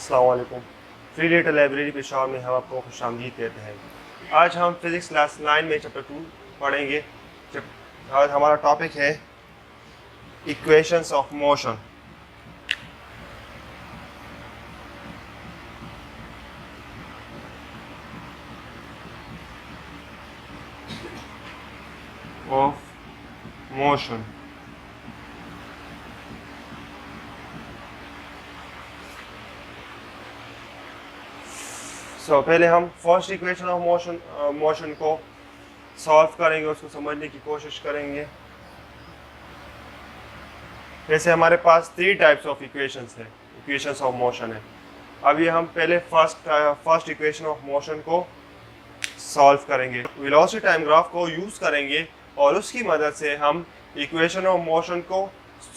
अस्सलाम वालेकुम। Free data library Peshawar में हम आपको खुशामदीद कहते हैं। आज हम फिज़िक्स क्लास 9 में चैप्टर 2 पढ़ेंगे। आज हमारा टॉपिक है इक्वेशंस ऑफ मोशन। पहले हम फर्स्ट इक्वेशन ऑफ मोशन को सॉल्व करेंगे, उसको समझने की कोशिश करेंगे। जैसे हमारे पास 3 टाइप्स ऑफ इक्वेशंस है, इक्वेशंस ऑफ मोशन है। अभी हम पहले फर्स्ट इक्वेशन ऑफ मोशन को सॉल्व करेंगे, वेलोसिटी टाइम ग्राफ को यूज़ करेंगे और उसकी मदद से हम इक्वेशन ऑफ मोशन को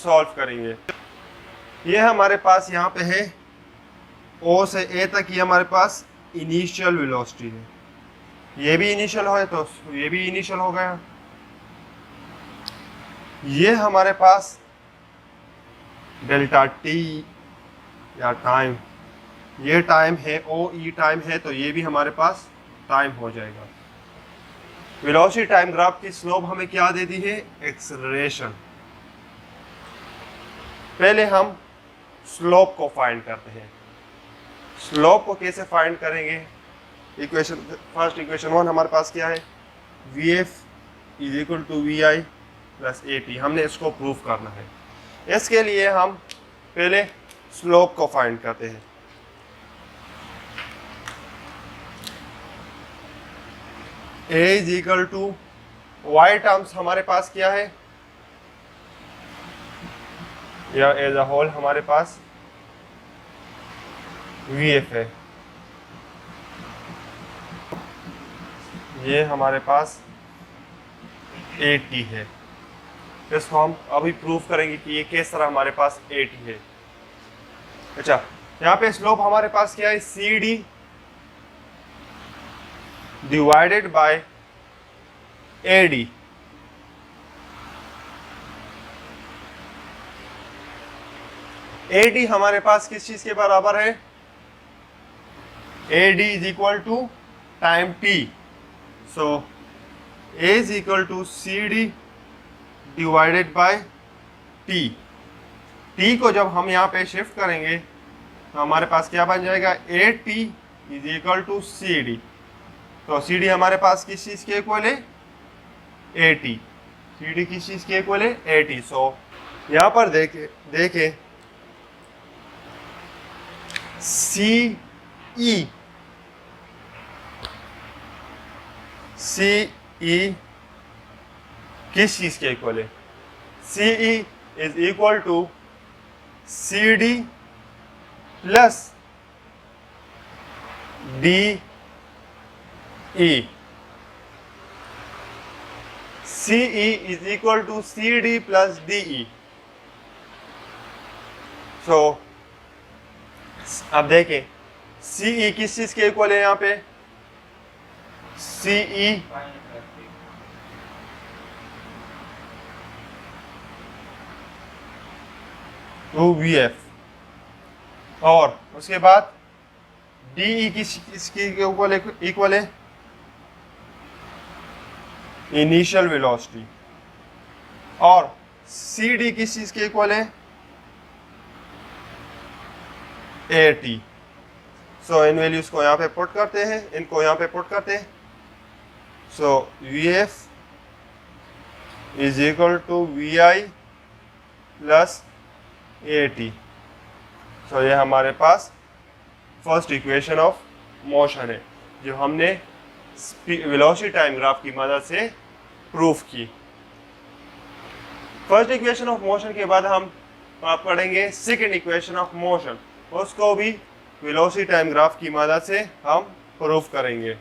सॉल्व करेंगे। ये हमारे पास यहाँ पे है O से A तक, ये हमारे पास इनिशियल वेलोसिटी है। ये भी इनिशियल है तो ये भी इनिशियल हो गया। ये हमारे पास डेल्टा टी या टाइम, ये टाइम है, ओ ई टाइम है, तो ये भी हमारे पास टाइम हो जाएगा। वेलोसिटी टाइम ग्राफ की स्लोप हमें क्या दे दी है? एक्सेलरेशन। पहले हम स्लोप को फाइंड करते हैं। स्लोप को कैसे फाइंड करेंगे? फर्स्ट इक्वेशन 1 हमारे पास क्या है? Vf is equal to Vi plus At। हमने इसको प्रूव करना है। इसके लिए हम पहले स्लोप को फाइंड करते हैं। A is equal to Y terms हमारे पास क्या है, या एज अ होल हमारे पास Vf है। ये हमारे पास At है। इसको हम अभी प्रूव करेंगे कि ये किस तरह हमारे पास At है। अच्छा, यहाँ पे स्लोप हमारे पास क्या है? CD divided by AD। AD हमारे पास किस चीज के बराबर है? AD is equal to time t, so A is equal to CD divided by t। t को जब हम यहाँ पे शिफ्ट करेंगे तो हमारे पास क्या बन जाएगा? AT is equal to CD। तो CD हमारे पास किस चीज़ के इक्वल है? AT। CD किस चीज़ के इक्वल है? AT। सो यहाँ पर देखें CE किस चीज के इक्वल है? CE is equal to CD plus DE। CE is equal to CD plus DE। So अब देखें CE किस चीज के इक्वल है? यहाँ पे CE टू VF, और उसके बाद DE किसके इक्वल है? Initial velocity. और CD किस चीज के इक्वल है? AT। सो इन वैल्यूज को यहाँ पे पुट करते हैं, इनको यहाँ पे पुट करते हैं। So Vf is equal to Vi plus AT। So ये हमारे पास फर्स्ट इक्वेशन ऑफ मोशन है जो हमने वेलोसिटी टाइम ग्राफ की मदद से प्रूफ की। फर्स्ट इक्वेशन ऑफ मोशन के बाद हम पढ़ेंगे सेकंड इक्वेशन ऑफ मोशन, उसको भी वेलोसिटी टाइम ग्राफ की मदद से हम प्रूफ करेंगे।